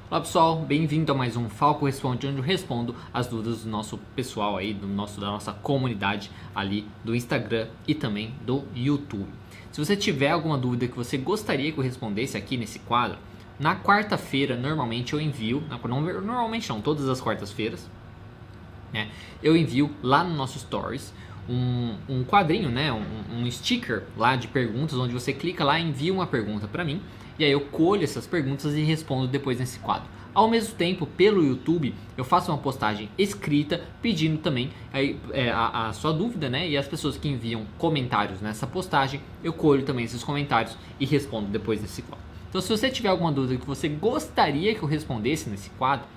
Olá pessoal, bem-vindo a mais um Falco Responde, onde eu respondo as dúvidas do nosso pessoal aí, da nossa comunidade ali do Instagram e também do YouTube. Se você tiver alguma dúvida que você gostaria que eu respondesse aqui nesse quadro, na quarta-feira normalmente eu envio, normalmente não, todas as quartas-feiras, né, eu envio lá no nosso Stories um quadrinho, né, um sticker lá de perguntas, onde você clica lá e envia uma pergunta para mim. E aí eu colho essas perguntas e respondo depois nesse quadro. Ao mesmo tempo, pelo YouTube, eu faço uma postagem escrita pedindo também a sua dúvida, né? E as pessoas que enviam comentários nessa postagem, eu colho também esses comentários e respondo depois nesse quadro. Então, se você tiver alguma dúvida que você gostaria que eu respondesse nesse quadro,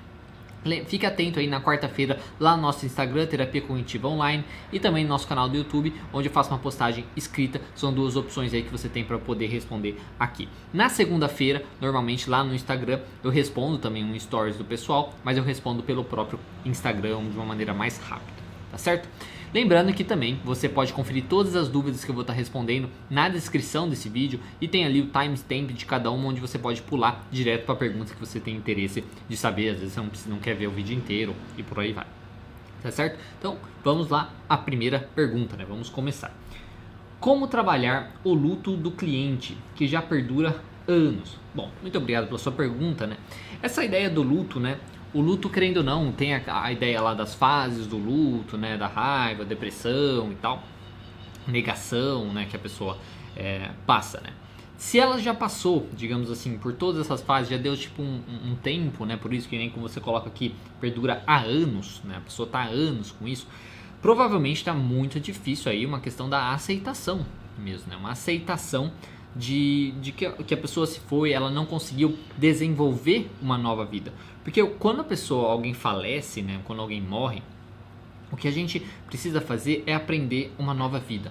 fique atento aí na quarta-feira lá no nosso Instagram, Terapia Cognitiva Online, e também no nosso canal do YouTube, onde eu faço uma postagem escrita. São duas opções aí que você tem para poder responder aqui. Na segunda-feira, normalmente lá no Instagram, eu respondo também um stories do pessoal, mas eu respondo pelo próprio Instagram de uma maneira mais rápida, tá certo? Lembrando que também você pode conferir todas as dúvidas que eu vou estar respondendo na descrição desse vídeo, e tem ali o timestamp de cada uma, onde você pode pular direto para a pergunta que você tem interesse de saber. Às vezes você não quer ver o vídeo inteiro e por aí vai, tá certo? Então vamos lá, a primeira pergunta, né? Vamos começar. Como trabalhar o luto do cliente que já perdura anos? Bom, muito obrigado pela sua pergunta, né? Essa ideia do luto, né? O luto, querendo ou não, tem a ideia lá das fases do luto, né? Da raiva, depressão e tal, negação, né? Que a pessoa passa, né? Se ela já passou, digamos assim, por todas essas fases, já deu tipo um tempo, né? Por isso que nem como você coloca aqui, perdura há anos, né? A pessoa tá há anos com isso. Provavelmente está muito difícil aí uma questão da aceitação mesmo, né? Uma aceitação de que a pessoa se foi, ela não conseguiu desenvolver uma nova vida. Porque quando alguém falece, né? Quando alguém morre, o que a gente precisa fazer é aprender uma nova vida.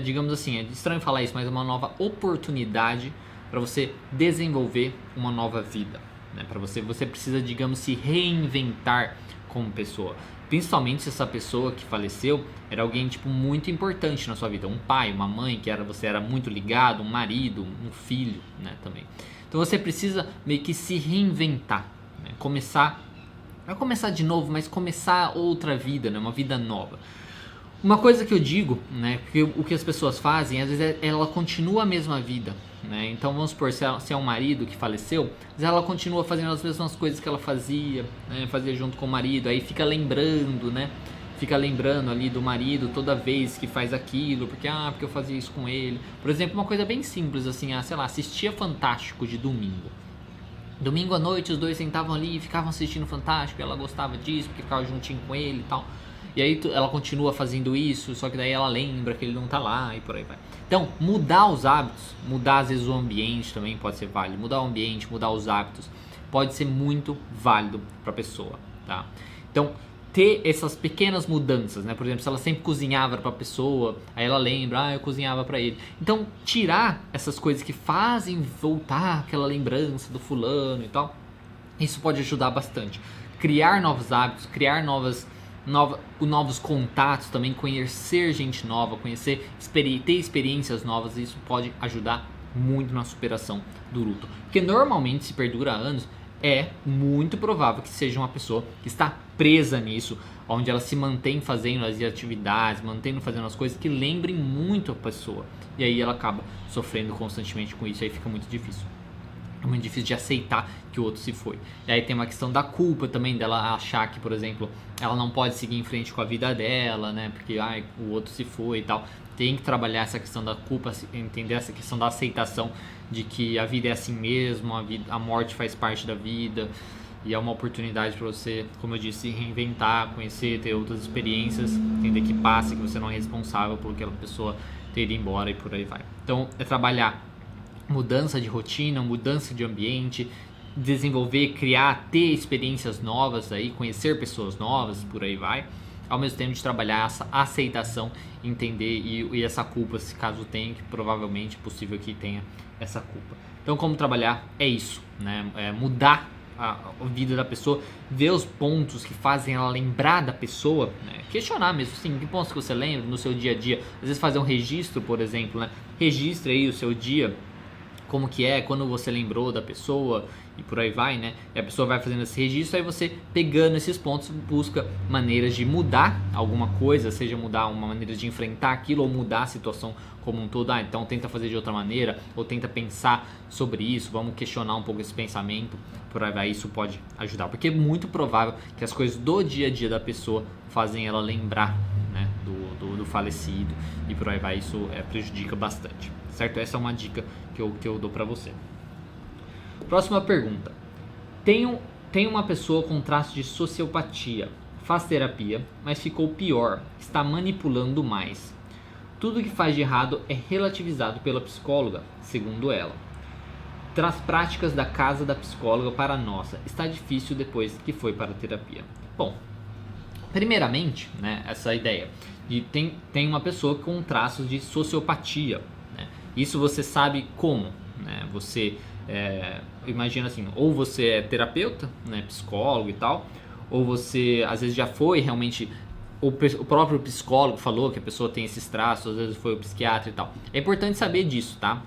Digamos assim, é estranho falar isso, mas é uma nova oportunidade para você desenvolver uma nova vida, né? Para você precisa, digamos, se reinventar como pessoa. Principalmente se essa pessoa que faleceu era alguém tipo muito importante na sua vida, um pai, uma mãe que você era muito ligado, um marido, um filho, né, também. Então você precisa meio que se reinventar, né? Não é começar de novo, mas começar outra vida, né? Uma vida nova. Uma coisa que eu digo, né, que o que as pessoas fazem, às vezes ela continua a mesma vida, né? Então vamos supor, se é um marido que faleceu, mas ela continua fazendo as mesmas coisas que ela fazia, né, fazia junto com o marido, aí fica lembrando, né? Fica lembrando ali do marido toda vez que faz aquilo, porque eu fazia isso com ele. Por exemplo, uma coisa bem simples assim, sei lá, assistia Fantástico de domingo. Domingo à noite os dois sentavam ali e ficavam assistindo Fantástico, e ela gostava disso, porque ficava juntinho com ele e tal. E aí ela continua fazendo isso, só que daí ela lembra que ele não tá lá e por aí vai. Então, mudar os hábitos, mudar às vezes o ambiente também pode ser válido. Mudar o ambiente, mudar os hábitos, pode ser muito válido para a pessoa, tá? Então, ter essas pequenas mudanças, né? Por exemplo, se ela sempre cozinhava para a pessoa, aí ela lembra, eu cozinhava para ele. Então, tirar essas coisas que fazem voltar aquela lembrança do fulano e tal, isso pode ajudar bastante. Criar novos hábitos, criar novos contatos também, conhecer gente nova, ter experiências novas, isso pode ajudar muito na superação do luto. Porque normalmente, se perdura anos, é muito provável que seja uma pessoa que está presa nisso, onde ela se mantém fazendo as atividades, mantendo fazendo as coisas que lembrem muito a pessoa. E aí ela acaba sofrendo constantemente com isso, aí fica muito difícil. É muito difícil de aceitar que o outro se foi. E aí tem uma questão da culpa também, dela achar que, por exemplo, ela não pode seguir em frente com a vida dela, né? Porque o outro se foi e tal. Tem que trabalhar essa questão da culpa, entender essa questão da aceitação de que a vida é assim mesmo, a morte faz parte da vida. E é uma oportunidade para você, como eu disse, se reinventar, conhecer, ter outras experiências, entender que passa, que você não é responsável por aquela pessoa ter ido embora e por aí vai. Então é trabalhar mudança de rotina, mudança de ambiente, desenvolver, criar, ter experiências novas aí, conhecer pessoas novas, por aí vai, ao mesmo tempo de trabalhar essa aceitação, entender e essa culpa, se caso tenha, que provavelmente é possível que tenha essa culpa. Então, como trabalhar é isso, né? Mudar a vida da pessoa, ver os pontos que fazem ela lembrar da pessoa, né? Questionar mesmo, assim, que pontos que você lembra no seu dia a dia. Às vezes fazer um registro, por exemplo, né? Registre aí o seu dia como que é, quando você lembrou da pessoa e por aí vai, né? E a pessoa vai fazendo esse registro, aí você pegando esses pontos busca maneiras de mudar alguma coisa, seja mudar uma maneira de enfrentar aquilo ou mudar a situação como um todo. Então tenta fazer de outra maneira ou tenta pensar sobre isso, vamos questionar um pouco esse pensamento, por aí vai, isso pode ajudar, porque é muito provável que as coisas do dia a dia da pessoa fazem ela lembrar, né, do falecido e por aí vai, isso prejudica bastante, certo? Essa é uma dica que eu dou pra você. Próxima pergunta. Tenho uma pessoa com traços de sociopatia, faz terapia, mas ficou pior, está manipulando mais. Tudo que faz de errado é relativizado pela psicóloga, segundo ela. Traz práticas da casa da psicóloga para a nossa. Está difícil depois que foi para a terapia. Bom, primeiramente, né, essa ideia de tem uma pessoa com traços de sociopatia, né? Isso você sabe como, né? Você imagina assim, ou você é terapeuta, né, psicólogo e tal, ou você às vezes já foi realmente, o próprio psicólogo falou que a pessoa tem esses traços, às vezes foi o psiquiatra e tal. É importante saber disso, tá?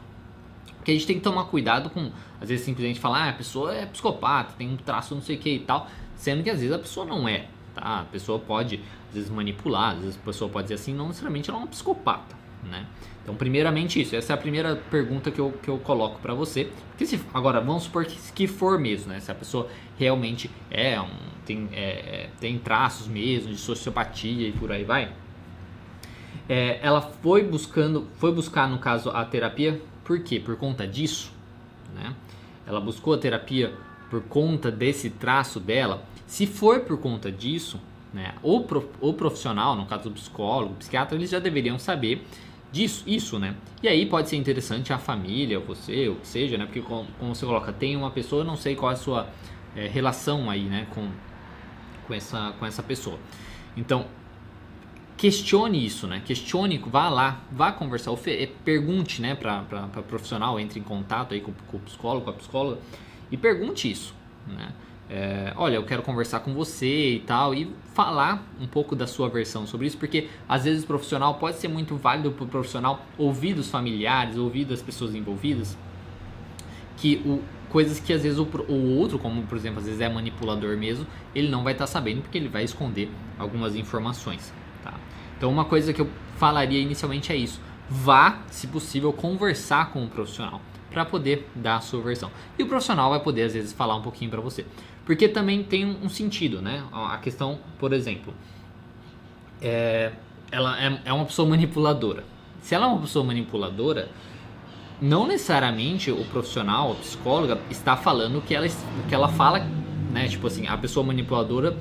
Porque a gente tem que tomar cuidado com, às vezes simplesmente falar, a pessoa é psicopata, tem um traço não sei o que e tal, sendo que às vezes a pessoa não é, tá? A pessoa pode, às vezes, manipular, às vezes a pessoa pode dizer assim, não necessariamente ela é uma psicopata, né? Então, primeiramente isso, essa é a primeira pergunta que eu coloco pra você. Porque agora, vamos supor que for mesmo, né? Se a pessoa realmente tem traços mesmo de sociopatia e por aí vai. Ela foi buscar, no caso, a terapia, por quê? Por conta disso, né? Ela buscou a terapia por conta desse traço dela. Se for por conta disso, né? O profissional, no caso do psicólogo, psiquiatra, eles já deveriam saber isso, né? E aí pode ser interessante a família, você, o que seja, né? Porque como você coloca, tem uma pessoa, eu não sei qual é a sua relação aí, né? Com essa pessoa. Então, questione isso, né? Questione, vá lá, vá conversar, pergunte, né? Para profissional, entre em contato aí com o psicólogo, com a psicóloga e pergunte isso, né? Olha, eu quero conversar com você e tal, e falar um pouco da sua versão sobre isso, porque às vezes o profissional pode ser muito válido para o profissional ouvir dos familiares, ouvir das pessoas envolvidas, coisas que às vezes o outro, como por exemplo, às vezes é manipulador mesmo, ele não vai estar sabendo porque ele vai esconder algumas informações, tá? Então uma coisa que eu falaria inicialmente é isso, vá, se possível, conversar com o profissional para poder dar a sua versão. E o profissional vai poder, às vezes, falar um pouquinho para você. Porque também tem um sentido, né? A questão, por exemplo, ela é uma pessoa manipuladora. Se ela é uma pessoa manipuladora, não necessariamente o profissional, a psicóloga, está falando o que ela fala, né? Tipo assim, a pessoa manipuladora,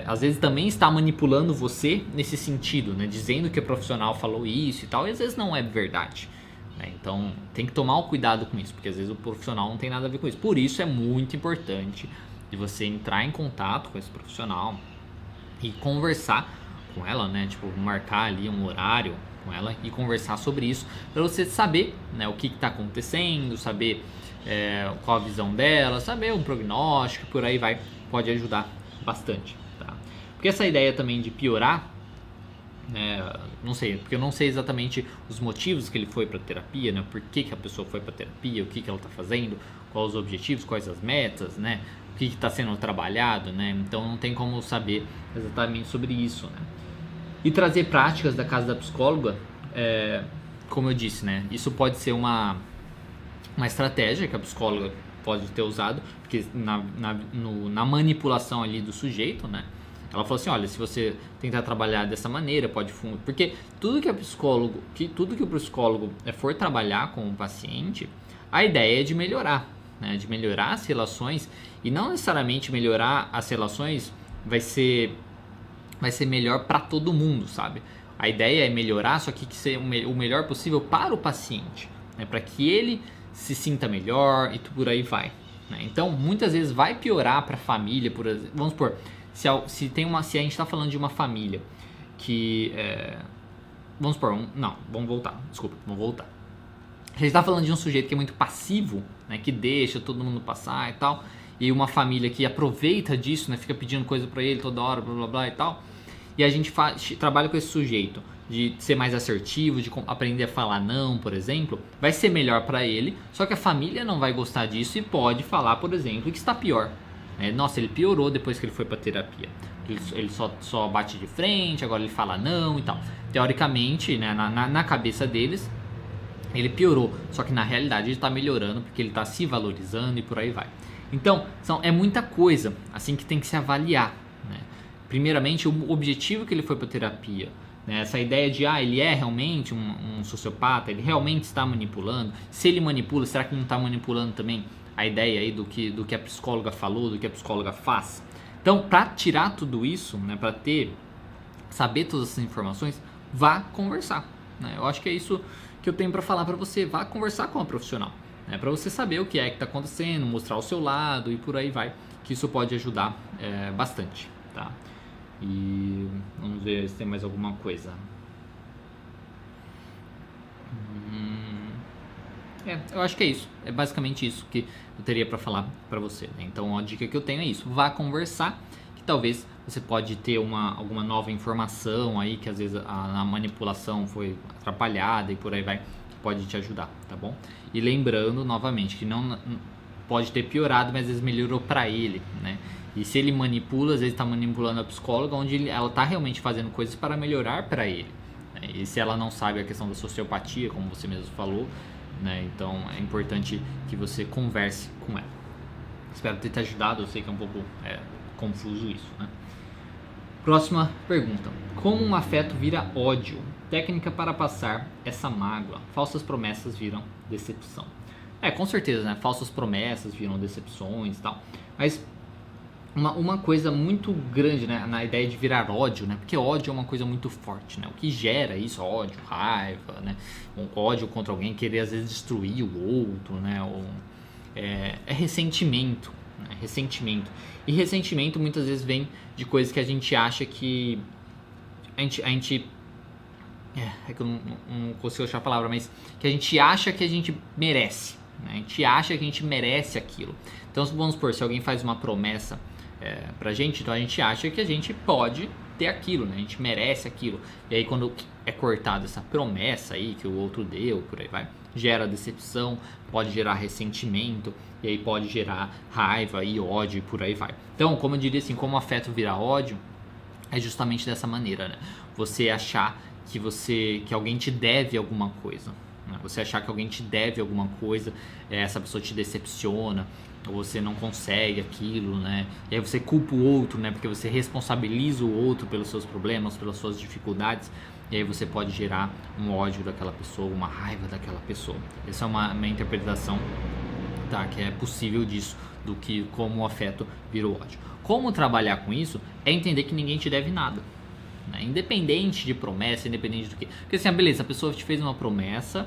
às vezes também está manipulando você nesse sentido, né? Dizendo que o profissional falou isso e tal, e às vezes não é verdade. Então tem que tomar um cuidado com isso, porque às vezes o profissional não tem nada a ver com isso. Por isso é muito importante de você entrar em contato com esse profissional e conversar com ela, né? Tipo, marcar ali um horário com ela e conversar sobre isso, para você saber, né, o que está acontecendo, saber qual a visão dela, saber um prognóstico, por aí vai, pode ajudar bastante, tá? Porque essa ideia também de piorar, não sei, porque eu não sei exatamente os motivos que ele foi para terapia, né? Por que a pessoa foi para terapia, o que ela está fazendo, quais os objetivos, quais as metas, né? O que está sendo trabalhado, né? Então não tem como saber exatamente sobre isso, né? E trazer práticas da casa da psicóloga, como eu disse, né? Isso pode ser uma estratégia que a psicóloga pode ter usado, porque na manipulação ali do sujeito, né? Ela falou assim, olha, se você tentar trabalhar dessa maneira, pode... Porque tudo que o psicólogo for trabalhar com o paciente, a ideia é de melhorar, né? De melhorar as relações, e não necessariamente melhorar as relações vai ser melhor para todo mundo, sabe? A ideia é melhorar, só que ser o melhor possível para o paciente, né? Para que ele se sinta melhor e por aí vai, né? Então, muitas vezes vai piorar para a família, vamos supor... Se a gente está falando de uma família que... vamos supor... vamos voltar. A gente está falando de um sujeito que é muito passivo, né, que deixa todo mundo passar e tal. E uma família que aproveita disso, né, fica pedindo coisa para ele toda hora, blá blá blá e tal. e a gente trabalha com esse sujeito de ser mais assertivo, de aprender a falar não, por exemplo, vai ser melhor para ele, só que a família não vai gostar disso e pode falar, por exemplo, que está pior. Nossa, ele piorou depois que ele foi para terapia. Ele só bate de frente, agora ele fala não e tal. Teoricamente, né, na cabeça deles, ele piorou, só que na realidade ele está melhorando porque ele está se valorizando e por aí vai. Então, é muita coisa assim que tem que se avaliar, né? Primeiramente, o objetivo que ele foi para terapia, né? Essa ideia de ele é realmente um sociopata, ele realmente está manipulando. Se ele manipula, será que não está manipulando também a ideia aí do que a psicóloga falou, do que a psicóloga faz? Então, para tirar tudo isso, né, para saber todas essas informações, vá conversar, né? Eu acho que é isso que eu tenho para falar para você. Vá conversar com a profissional, né, para você saber o que é que está acontecendo, mostrar o seu lado e por aí vai, que isso pode ajudar bastante, tá? E vamos ver se tem mais alguma coisa. Eu acho que é isso. É basicamente isso que eu teria para falar para você, né? Então a dica que eu tenho é isso. Vá conversar, que talvez você pode ter alguma nova informação aí, que às vezes a manipulação foi atrapalhada e por aí vai, que pode te ajudar, tá bom? E lembrando novamente que não pode ter piorado, mas às vezes melhorou para ele, né? E se ele manipula, às vezes está manipulando a psicóloga, onde ela está realmente fazendo coisas para melhorar para ele, né? E se ela não sabe a questão da sociopatia, como você mesmo falou, né? Então é importante que você converse com ela. Espero ter te ajudado. Eu sei que é um pouco confuso isso, né? Próxima pergunta: como um afeto vira ódio? Técnica para passar essa mágoa. Falsas promessas viram decepção. Com certeza, né? Falsas promessas viram decepções e tal. Mas uma coisa muito grande, né, na ideia de virar ódio, né? Porque ódio é uma coisa muito forte, né? O que gera isso? Ódio, raiva, né? Um ódio contra alguém, querer às vezes destruir o outro, né? É ressentimento, né? Ressentimento. E ressentimento muitas vezes vem de coisas que a gente acha que a gente que eu não consigo achar a palavra, mas que a gente acha que a gente merece, né? A gente acha que a gente merece aquilo. Então vamos supor, se alguém faz uma promessa pra gente, então a gente acha que a gente pode ter aquilo, né? A gente merece aquilo. E aí quando é cortada essa promessa aí que o outro deu, por aí vai, gera decepção, pode gerar ressentimento, e aí pode gerar raiva e ódio e por aí vai. Então, como eu diria assim, como o afeto vira ódio, é justamente dessa maneira, né? Você achar que alguém te deve alguma coisa, né? Você achar que alguém te deve alguma coisa, essa pessoa te decepciona, ou você não consegue aquilo, né? E aí você culpa o outro, né? Porque você responsabiliza o outro pelos seus problemas, pelas suas dificuldades, e aí você pode gerar um ódio daquela pessoa, uma raiva daquela pessoa. Essa é uma interpretação, tá? Que é possível disso, do que como o afeto virou ódio. Como trabalhar com isso é entender que ninguém te deve nada, né? Independente de promessa, independente do que. Porque assim, beleza, a pessoa te fez uma promessa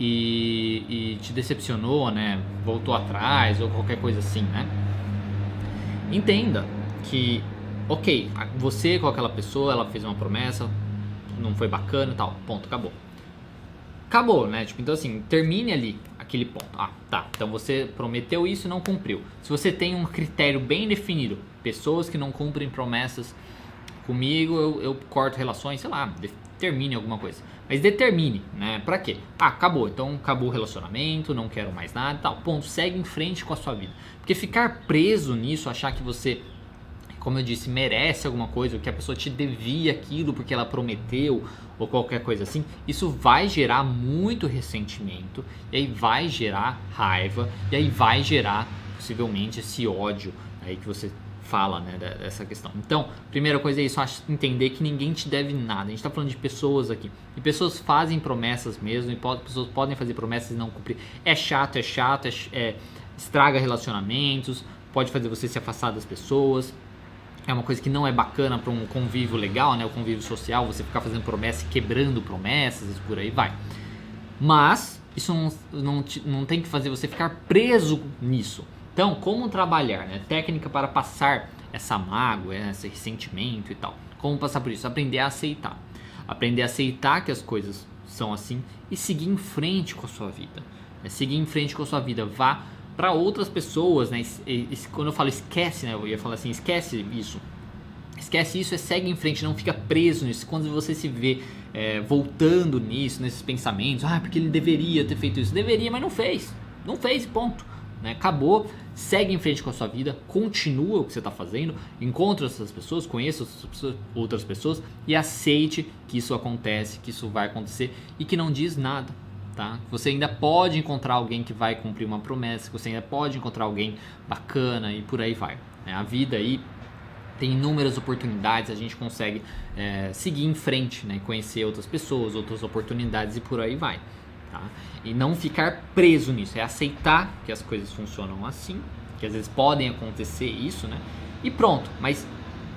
e te decepcionou, né? Voltou atrás ou qualquer coisa assim, né? Entenda que, ok, você com aquela pessoa, ela fez uma promessa, não foi bacana e tal, ponto, acabou, né? Tipo, então assim, termine ali aquele ponto. Tá, então você prometeu isso e não cumpriu. Se você tem um critério bem definido, pessoas que não cumprem promessas comigo, eu corto relações, sei lá, termine alguma coisa. Mas determine, né? Pra quê? Acabou. Então acabou o relacionamento, não quero mais nada e tal. Ponto. Segue em frente com a sua vida. Porque ficar preso nisso, achar que você, como eu disse, merece alguma coisa, ou que a pessoa te devia aquilo porque ela prometeu, ou qualquer coisa assim, isso vai gerar muito ressentimento, e aí vai gerar raiva, e aí vai gerar possivelmente esse ódio aí que você fala, né, dessa questão. Então, primeira coisa é isso, entender que ninguém te deve nada. A gente está falando de pessoas aqui, e pessoas fazem promessas mesmo, e pessoas podem fazer promessas e não cumprir. É chato, estraga relacionamentos, pode fazer você se afastar das pessoas. É uma coisa que não é bacana para um convívio legal, né? O convívio social, você ficar fazendo promessas e quebrando promessas e por aí vai. Mas isso não tem que fazer você ficar preso nisso. Então, como trabalhar, né? Técnica para passar essa mágoa, esse ressentimento e tal. Como passar por isso? Aprender a aceitar. Aprender a aceitar que as coisas são assim e seguir em frente com a sua vida. Seguir em frente com a sua vida. Vá para outras pessoas, né? Quando eu falo esquece, né? Eu ia falar assim, esquece isso. Esquece isso, segue em frente, não fica preso nisso. Quando você se vê voltando nisso, nesses pensamentos, porque ele deveria ter feito isso. Deveria, mas não fez. Não fez, ponto. Né? Acabou, segue em frente com a sua vida, continua o que você está fazendo, encontre essas pessoas, conheça outras pessoas e aceite que isso acontece, que isso vai acontecer e que não diz nada. Tá? Você ainda pode encontrar alguém que vai cumprir uma promessa, você ainda pode encontrar alguém bacana e por aí vai. Né? A vida aí tem inúmeras oportunidades, a gente consegue seguir em frente, né? Conhecer outras pessoas, outras oportunidades e por aí vai. Tá? E não ficar preso nisso, é aceitar que as coisas funcionam assim, que às vezes podem acontecer isso, né? E pronto, mas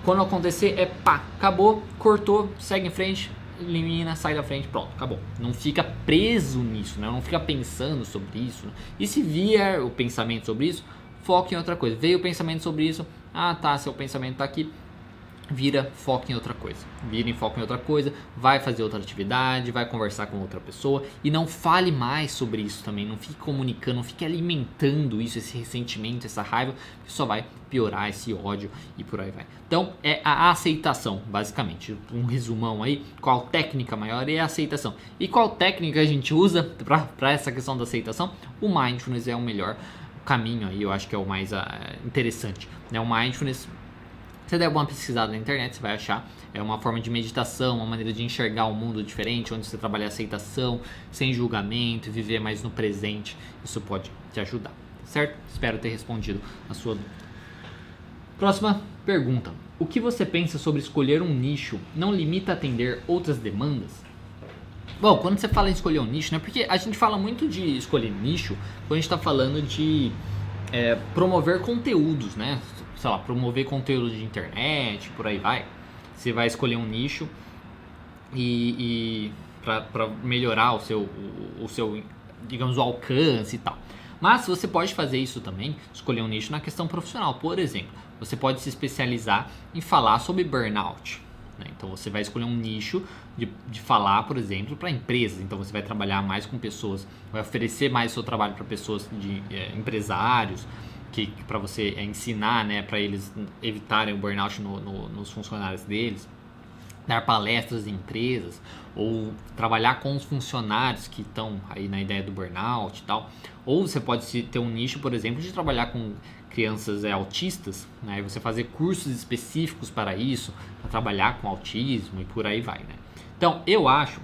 quando acontecer acabou, cortou, segue em frente, elimina, sai da frente, pronto, acabou. Não fica preso nisso, né? Não fica pensando sobre isso, né? E se vier o pensamento sobre isso, foque em outra coisa. Veio o pensamento sobre isso, seu pensamento tá aqui, vira foco em outra coisa. Vira em foco em outra coisa, vai fazer outra atividade, vai conversar com outra pessoa e não fale mais sobre isso também. Não fique comunicando, não fique alimentando isso, esse ressentimento, essa raiva, que só vai piorar esse ódio e por aí vai. Então é a aceitação, basicamente. Um resumão aí, qual técnica maior é a aceitação. E qual técnica a gente usa para essa questão da aceitação? O Mindfulness é o melhor caminho aí, eu acho que é o mais interessante. Né? O Mindfulness, você der uma pesquisada na internet, você vai achar. É uma forma de meditação, uma maneira de enxergar o mundo diferente, onde você trabalha a aceitação, sem julgamento, viver mais no presente. Isso pode te ajudar, certo? Espero ter respondido a sua dúvida. Próxima pergunta. O que você pensa sobre escolher um nicho não limita a atender outras demandas? Bom, quando você fala em escolher um nicho, né? Porque a gente fala muito de escolher nicho quando a gente está falando de promover conteúdos, né? Sei lá, promover conteúdo de internet, por aí vai. Você vai escolher um nicho e para melhorar o seu, digamos, o alcance e tal. Mas você pode fazer isso também, escolher um nicho na questão profissional. Por exemplo, você pode se especializar em falar sobre burnout. Né? Então você vai escolher um nicho de falar, por exemplo, para empresas. Então você vai trabalhar mais com pessoas, vai oferecer mais o seu trabalho para pessoas de empresários, que para você ensinar, né, para eles evitarem o burnout nos funcionários deles, dar palestras em empresas ou trabalhar com os funcionários que estão aí na ideia do burnout e tal. Ou você pode ter um nicho, por exemplo, de trabalhar com crianças autistas, né, e você fazer cursos específicos para isso, para trabalhar com autismo e por aí vai, né? Então, eu acho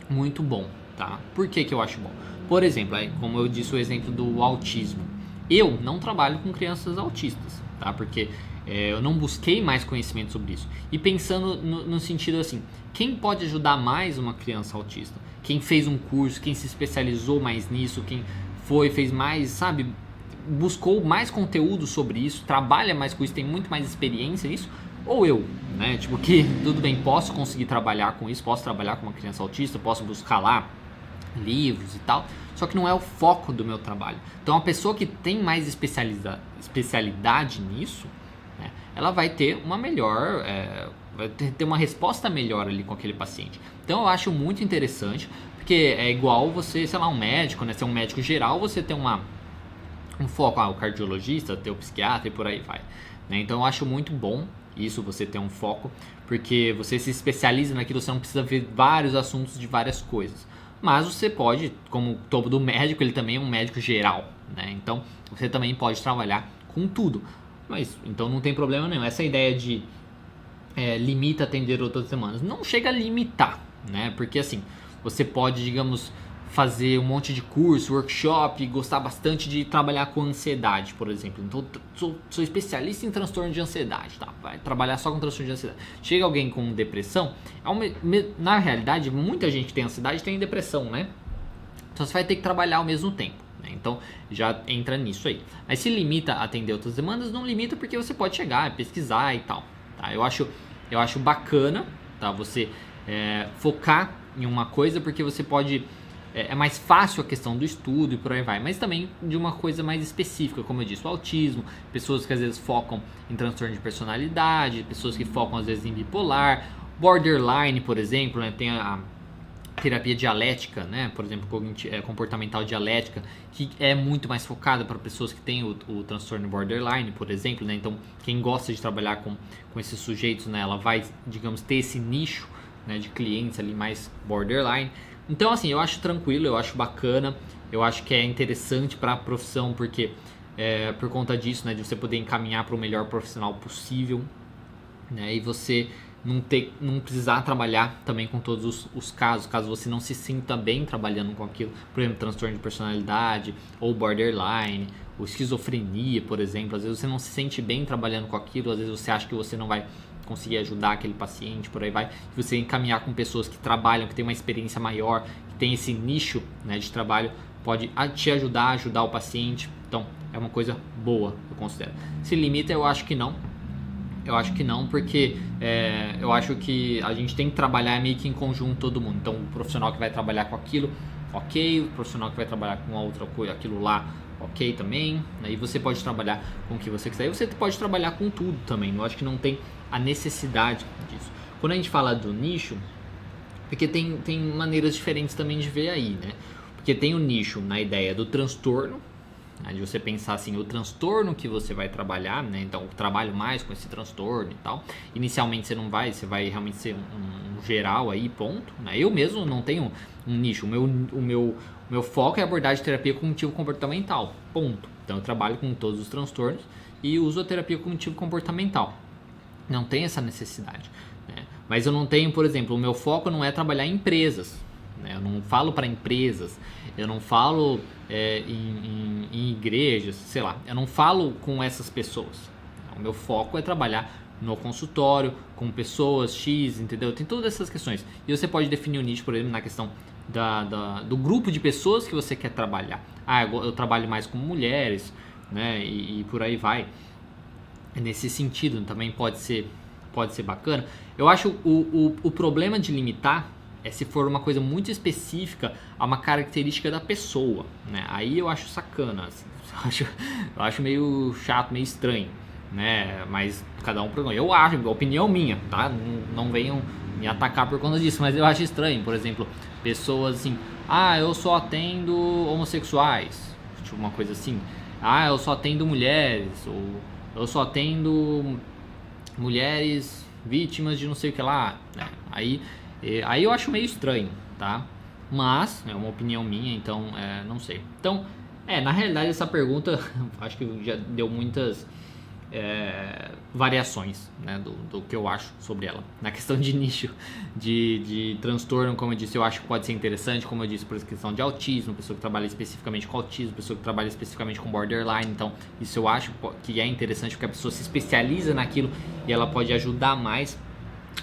muito bom, tá? Por que eu acho bom? Por exemplo, como eu disse o exemplo do autismo, eu não trabalho com crianças autistas, tá? Porque eu não busquei mais conhecimento sobre isso. E pensando no sentido assim, quem pode ajudar mais uma criança autista? Quem fez um curso, quem se especializou mais nisso, quem fez mais, sabe, buscou mais conteúdo sobre isso, trabalha mais com isso, tem muito mais experiência nisso, ou eu, né? Tipo, que tudo bem, posso conseguir trabalhar com isso, posso trabalhar com uma criança autista, posso buscar lá livros e tal, só que não é o foco do meu trabalho. Então a pessoa que tem mais especialidade nisso, né, ela vai ter uma melhor, vai ter uma resposta melhor ali com aquele paciente. Então eu acho muito interessante, porque é igual você, sei lá, um médico, né, ser um médico geral, você tem um foco, o cardiologista, ter o psiquiatra e por aí vai. Né? Então eu acho muito bom isso, você ter um foco, porque você se especializa naquilo, você não precisa ver vários assuntos de várias coisas. Mas você pode, como todo médico, ele também é um médico geral, né? Então você também pode trabalhar com tudo. Mas então não tem problema nenhum. Essa ideia de limita atender outras demandas não chega a limitar, né? Porque assim, você pode, digamos, fazer um monte de curso, workshop, gostar bastante de trabalhar com ansiedade, por exemplo. Então, sou especialista em transtorno de ansiedade, tá? Vai trabalhar só com transtorno de ansiedade. Chega alguém com depressão, na realidade, muita gente que tem ansiedade tem depressão, né? Então, você vai ter que trabalhar ao mesmo tempo, né? Então, já entra nisso aí. Mas se limita a atender outras demandas, não limita porque você pode chegar, pesquisar e tal, tá? Eu acho bacana, tá? Você focar em uma coisa porque você pode... É mais fácil a questão do estudo e por aí vai, mas também de uma coisa mais específica, como eu disse, o autismo, pessoas que às vezes focam em transtorno de personalidade, pessoas que focam às vezes em bipolar, borderline, por exemplo, né? Tem terapia dialética, né? Por exemplo, comportamental dialética, que é muito mais focada para pessoas que têm o transtorno borderline, por exemplo, né? Então, quem gosta de trabalhar com esses sujeitos, né? Ela vai, digamos, ter esse nicho, né, de clientes ali mais borderline. Então, assim, eu acho tranquilo, eu acho bacana, eu acho que é interessante para a profissão, porque por conta disso, né, de você poder encaminhar para o melhor profissional possível, né, e você não precisar trabalhar também com todos os casos, caso você não se sinta bem trabalhando com aquilo, por exemplo, transtorno de personalidade, ou borderline, ou esquizofrenia, por exemplo. Às vezes você não se sente bem trabalhando com aquilo, às vezes você acha que você não vai conseguir ajudar aquele paciente, por aí vai. E você encaminhar com pessoas que trabalham, que têm uma experiência maior, que tem esse nicho, né, de trabalho, pode te ajudar o paciente. Então, é uma coisa boa, eu considero. Se limita, eu acho que não. Eu acho que não, porque eu acho que a gente tem que trabalhar meio que em conjunto todo mundo. Então, o profissional que vai trabalhar com aquilo, ok. O profissional que vai trabalhar com outra coisa, aquilo lá, ok também. Aí você pode trabalhar com o que você quiser. E você pode trabalhar com tudo também. Eu acho que não tem a necessidade disso. Quando a gente fala do nicho, porque tem maneiras diferentes também de ver aí, né? Porque tem o nicho na ideia do transtorno, de você pensar assim, o transtorno que você vai trabalhar, né? Então, eu trabalho mais com esse transtorno e tal. Inicialmente você vai realmente ser um geral aí, ponto, né? Eu mesmo não tenho um nicho. O meu foco é abordagem de terapia cognitivo-comportamental, ponto. Então, eu trabalho com todos os transtornos e uso a terapia cognitivo-comportamental. Não tem essa necessidade, né? Mas eu não tenho, por exemplo, o meu foco não é trabalhar em empresas, né? Eu não falo para empresas, eu não falo em igrejas, sei lá, eu não falo com essas pessoas. O meu foco é trabalhar no consultório, com pessoas X, entendeu? Tem todas essas questões. E você pode definir o nicho, por exemplo, na questão do grupo de pessoas que você quer trabalhar. Eu trabalho mais com mulheres, né? E por aí vai. Nesse sentido, também pode ser bacana. Eu acho o problema de limitar é se for uma coisa muito específica a uma característica da pessoa, né? Aí eu acho sacana, assim. Eu acho meio chato, meio estranho, né? Mas cada um problema. Eu acho, opinião minha, tá? Não venham me atacar por conta disso, mas eu acho estranho, por exemplo, pessoas assim, eu só atendo homossexuais, tipo uma coisa assim. Eu só atendo mulheres, ou eu só atendo mulheres vítimas de não sei o que lá, né? Aí eu acho meio estranho, tá? Mas é uma opinião minha, então não sei. Então, na realidade essa pergunta acho que já deu muitas variações, né, do que eu acho sobre ela. Na questão de nicho de transtorno, como eu disse, eu acho que pode ser interessante, como eu disse, por questão de autismo, pessoa que trabalha especificamente com autismo, pessoa que trabalha especificamente com borderline. Então isso eu acho que é interessante, porque a pessoa se especializa naquilo e ela pode ajudar mais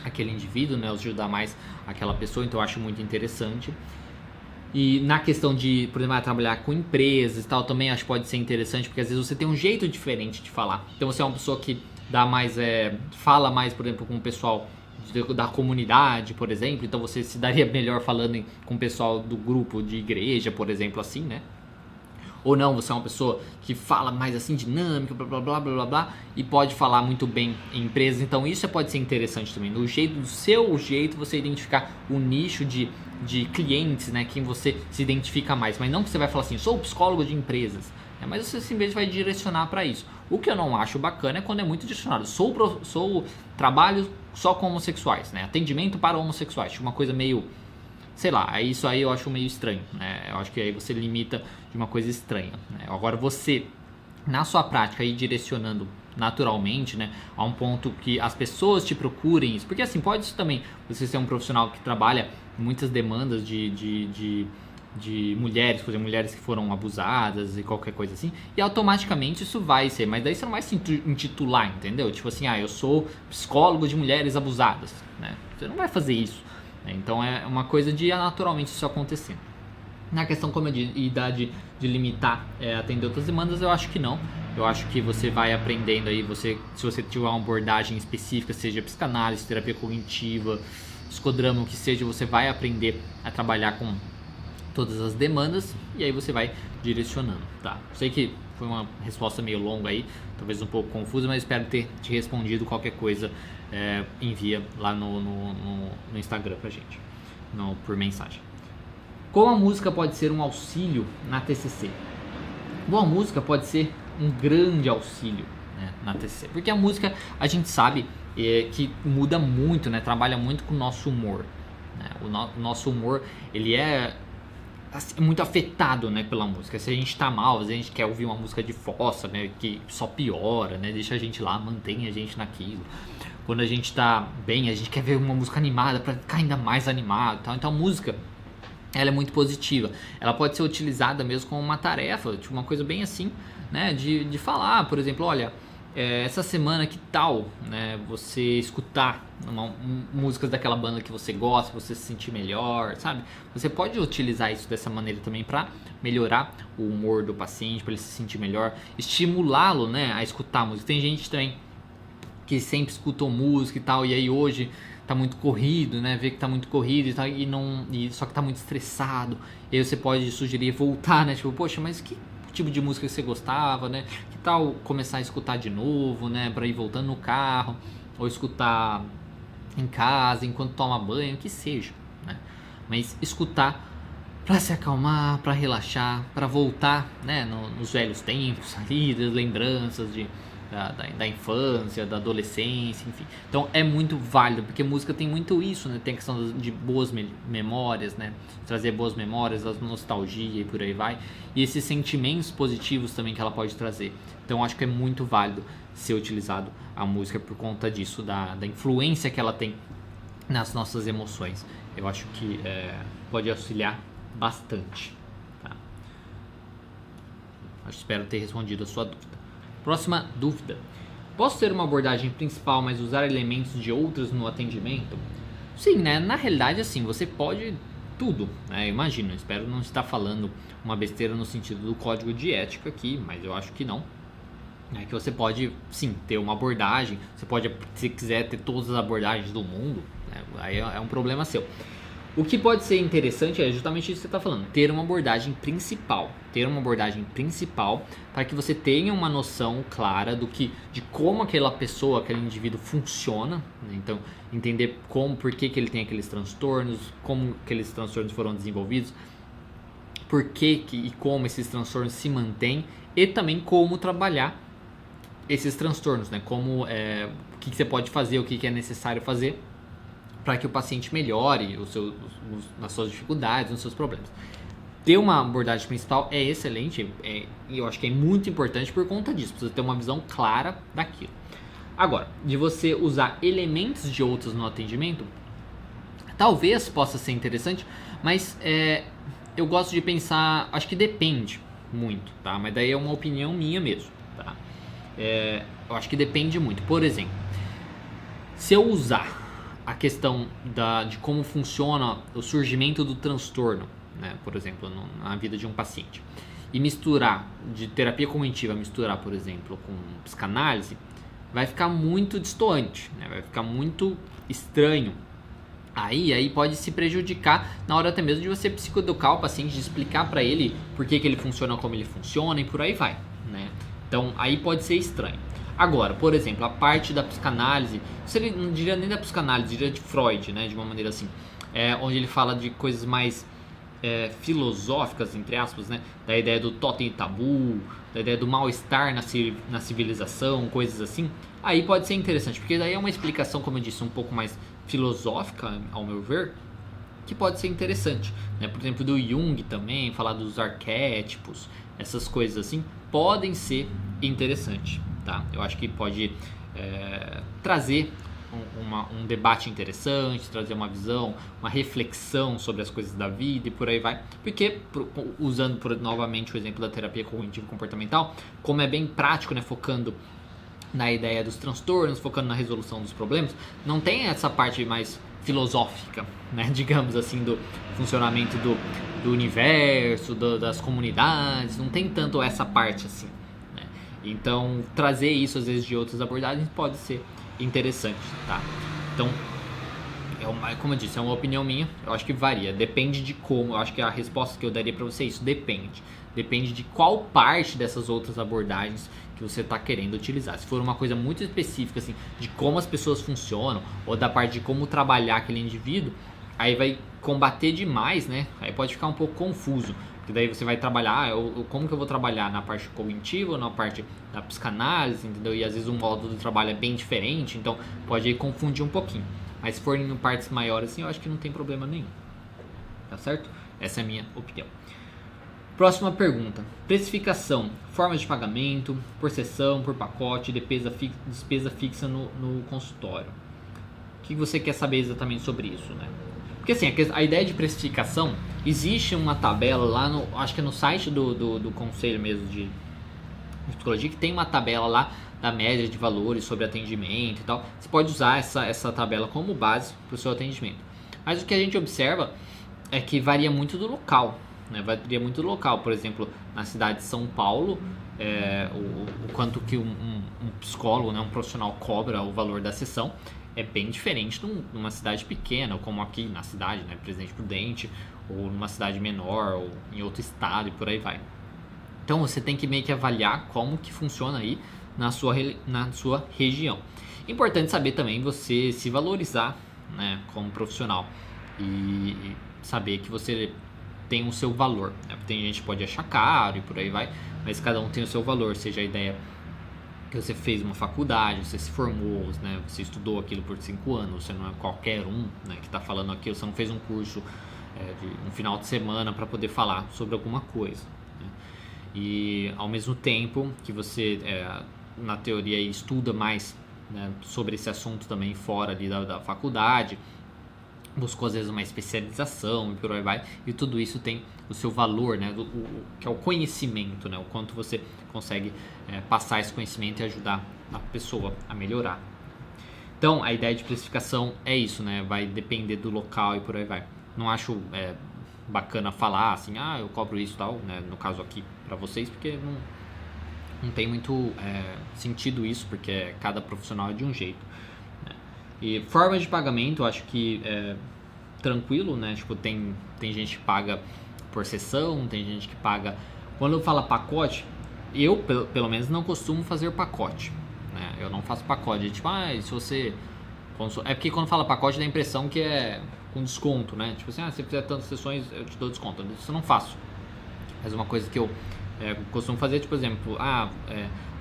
aquele indivíduo, né, ajudar mais aquela pessoa. Então eu acho muito interessante. E na questão de, por exemplo, trabalhar com empresas e tal, também acho que pode ser interessante, porque às vezes você tem um jeito diferente de falar. Então você é uma pessoa que fala mais, por exemplo, com o pessoal da comunidade, por exemplo. Então você se daria melhor falando com o pessoal do grupo de igreja, por exemplo, assim, né? Ou não, você é uma pessoa que fala mais assim, dinâmica, blá blá blá blá blá blá, e pode falar muito bem em empresas. Então isso pode ser interessante também. Do seu jeito, você identificar o nicho de clientes, né, quem você se identifica mais. Mas não que você vai falar assim, sou psicólogo de empresas, né, mas você simplesmente vai direcionar para isso. O que eu não acho bacana é quando é muito direcionado. Trabalho só com homossexuais, né, atendimento para homossexuais, uma coisa meio... Sei lá, isso aí eu acho meio estranho, né? Eu acho que aí você limita de uma coisa estranha, né? Agora você, na sua prática, ir direcionando naturalmente, né, a um ponto que as pessoas te procurem isso. Porque assim, pode isso também, você ser um profissional que trabalha muitas demandas de mulheres, por exemplo, mulheres que foram abusadas e qualquer coisa assim, e automaticamente isso vai ser, mas daí você não vai se intitular, entendeu? Tipo assim, eu sou psicólogo de mulheres abusadas, né? Você não vai fazer isso. Então é uma coisa de naturalmente isso acontecendo. Na questão, como eu disse, de limitar, atender outras demandas, eu acho que não. Eu acho que você vai aprendendo aí, se você tiver uma abordagem específica, seja psicanálise, terapia cognitiva, psicodrama, o que seja, você vai aprender a trabalhar com todas as demandas e aí você vai direcionando, tá? Sei que foi uma resposta meio longa aí, talvez um pouco confusa, mas espero ter te respondido. Qualquer coisa, envia lá no Instagram pra gente, por mensagem. Como a música pode ser um auxílio na TCC? Bom, a música pode ser um grande auxílio, né, na TCC, porque a música a gente sabe que muda muito, né, trabalha muito com o nosso humor, né? O nosso humor ele é muito afetado, né, pela música. Se a gente tá mal, às vezes a gente quer ouvir uma música de fossa, né, que só piora, né, deixa a gente lá, mantém a gente naquilo. Quando a gente tá bem, a gente quer ver uma música animada para ficar ainda mais animado, tal. Então a música ela é muito positiva. Ela pode ser utilizada mesmo como uma tarefa, tipo uma coisa bem assim, né, de falar, por exemplo, olha, essa semana que tal, né, você escutar músicas daquela banda que você gosta, você se sentir melhor, sabe? Você pode utilizar isso dessa maneira também para melhorar o humor do paciente, para ele se sentir melhor, estimulá-lo, né, a escutar música. Tem gente também que sempre escutou música e tal, e aí hoje tá muito corrido, né? Vê que tá muito corrido e tal, só que tá muito estressado. E aí você pode sugerir voltar, né? Tipo, poxa, mas que tipo de música você gostava, né? Que tal começar a escutar de novo, né? Pra ir voltando no carro, ou escutar em casa, enquanto toma banho, que seja, né? Mas escutar pra se acalmar, pra relaxar, pra voltar, né? Nos velhos tempos ali, das lembranças da infância, da adolescência, enfim. Então é muito válido, porque música tem muito isso, né? Tem a questão de boas memórias, né? Trazer boas memórias, a nostalgia e por aí vai. E esses sentimentos positivos também que ela pode trazer. Então acho que é muito válido ser utilizado a música por conta disso, da influência que ela tem nas nossas emoções. Eu acho que pode auxiliar bastante. Tá? Espero ter respondido a sua dúvida. Próxima dúvida. Posso ter uma abordagem principal, mas usar elementos de outras no atendimento? Sim, né? Na realidade, assim, você pode tudo, né? Imagino, espero não estar falando uma besteira no sentido do código de ética aqui, mas eu acho que não. É que você pode, sim, ter uma abordagem, você pode, se quiser, ter todas as abordagens do mundo, né? Aí é um problema seu. O que pode ser interessante é justamente isso que você está falando, ter uma abordagem principal. Ter uma abordagem principal para que você tenha uma noção clara de como aquela pessoa, aquele indivíduo funciona, né? Então, entender por que ele tem aqueles transtornos, como aqueles transtornos foram desenvolvidos, por que e como esses transtornos se mantêm e também como trabalhar esses transtornos, né? Como, o que você pode fazer, o que é necessário fazer para que o paciente melhore nas suas dificuldades, nos seus problemas. Ter uma abordagem principal é excelente, e eu acho que é muito importante por conta disso, precisa ter uma visão clara daquilo. Agora, de você usar elementos de outros no atendimento, talvez possa ser interessante, mas eu gosto de pensar, acho que depende muito, tá? Mas daí é uma opinião minha mesmo, tá? Eu acho que depende muito. Por exemplo, se eu usar a questão de como funciona o surgimento do transtorno, né, por exemplo, na vida de um paciente, e misturar de terapia cognitiva, misturar, por exemplo, com psicanálise, vai ficar muito distoante, né, vai ficar muito estranho. Aí pode se prejudicar na hora até mesmo de você psicoeducar o paciente, de explicar para ele por que ele funciona como ele funciona e por aí vai, né? Então aí pode ser estranho. Agora, por exemplo, a parte da psicanálise, você não diria nem da psicanálise, diria de Freud, né, de uma maneira assim, onde ele fala de coisas mais filosóficas, entre aspas, né, da ideia do totem e tabu, da ideia do mal-estar na civilização, coisas assim, aí pode ser interessante, porque daí é uma explicação, como eu disse, um pouco mais filosófica, ao meu ver, que pode ser interessante, né? Por exemplo, do Jung também, falar dos arquétipos, essas coisas assim, podem ser interessantes. Tá? Eu acho que pode trazer um debate interessante, trazer uma visão, uma reflexão sobre as coisas da vida e por aí vai. Porque, usando novamente o exemplo da terapia cognitivo-comportamental, como é bem prático, né, focando na ideia dos transtornos, focando na resolução dos problemas, não tem essa parte mais filosófica, né, digamos assim, do funcionamento do universo, das comunidades, não tem tanto essa parte assim. Então, trazer isso às vezes de outras abordagens pode ser interessante, tá? Então, como eu disse, é uma opinião minha, eu acho que varia, depende de como, eu acho que a resposta que eu daria pra você é isso, depende de qual parte dessas outras abordagens que você está querendo utilizar. Se for uma coisa muito específica, assim, de como as pessoas funcionam, ou da parte de como trabalhar aquele indivíduo, aí vai combater demais, né? Aí pode ficar um pouco confuso, porque daí você vai trabalhar, como que eu vou trabalhar na parte cognitiva ou na parte da psicanálise, entendeu? E às vezes o modo do trabalho é bem diferente, então pode aí confundir um pouquinho. Mas se for em partes maiores assim, eu acho que não tem problema nenhum. Tá certo? Essa é a minha opinião. Próxima pergunta. Precificação, formas de pagamento, por sessão, por pacote, despesa fixa no consultório. O que você quer saber exatamente sobre isso, né? Porque assim, a ideia de precificação, existe uma tabela lá, acho que é no site do conselho mesmo de psicologia, que tem uma tabela lá da média de valores sobre atendimento e tal. Você pode usar essa tabela como base para o seu atendimento. Mas o que a gente observa é que varia muito do local, né? Varia muito do local. Por exemplo, na cidade de São Paulo, o quanto que um psicólogo, né, um profissional cobra o valor da sessão é bem diferente numa cidade pequena, como aqui na cidade, né, Presidente Prudente, ou numa cidade menor, ou em outro estado e por aí vai. Então você tem que meio que avaliar como que funciona aí na sua região. Importante saber também você se valorizar, né, como profissional e saber que você tem o seu valor, né? Tem gente que pode achar caro e por aí vai, mas cada um tem o seu valor, seja a ideia que você fez uma faculdade, você se formou, né? Você estudou aquilo por 5 anos, você não é qualquer um, né, que está falando aquilo, você não fez um curso de um final de semana para poder falar sobre alguma coisa, né? E ao mesmo tempo que você, na teoria, estuda mais, né, sobre esse assunto também fora ali da faculdade, buscou às vezes uma especialização e por aí vai, e tudo isso tem o seu valor, né, que é o conhecimento, né, o quanto você consegue passar esse conhecimento e ajudar a pessoa a melhorar. Então a ideia de precificação é isso, né, vai depender do local e por aí vai. Não acho bacana falar assim, eu cobro isso e tal, né, no caso aqui para vocês, porque não tem muito sentido isso, porque cada profissional é de um jeito. E formas de pagamento, eu acho que é tranquilo, né? Tipo, tem gente que paga por sessão, tem gente que paga... Quando eu falo pacote, eu, pelo menos, não costumo fazer pacote, né? Eu não faço pacote, tipo, se você... É porque quando fala pacote, dá a impressão que é com desconto, né? Tipo assim, se você fizer tantas sessões, eu te dou desconto. Isso eu não faço. Mas uma coisa que eu costumo fazer, tipo, por exemplo,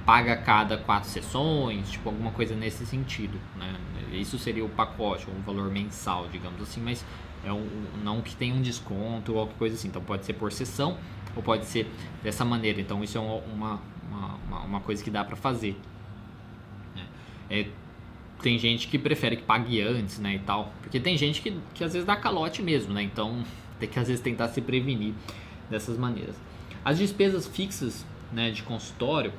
paga a cada 4 sessões, tipo alguma coisa nesse sentido, né? Isso seria o pacote, um valor mensal, digamos assim, mas não que tenha um desconto ou qualquer coisa assim. Então pode ser por sessão ou pode ser dessa maneira. Então isso é uma coisa que dá para fazer, né? Tem gente que prefere que pague antes, né, e tal, porque tem gente que às vezes dá calote mesmo, né? Então tem que às vezes tentar se prevenir dessas maneiras. As despesas fixas, né, de consultório,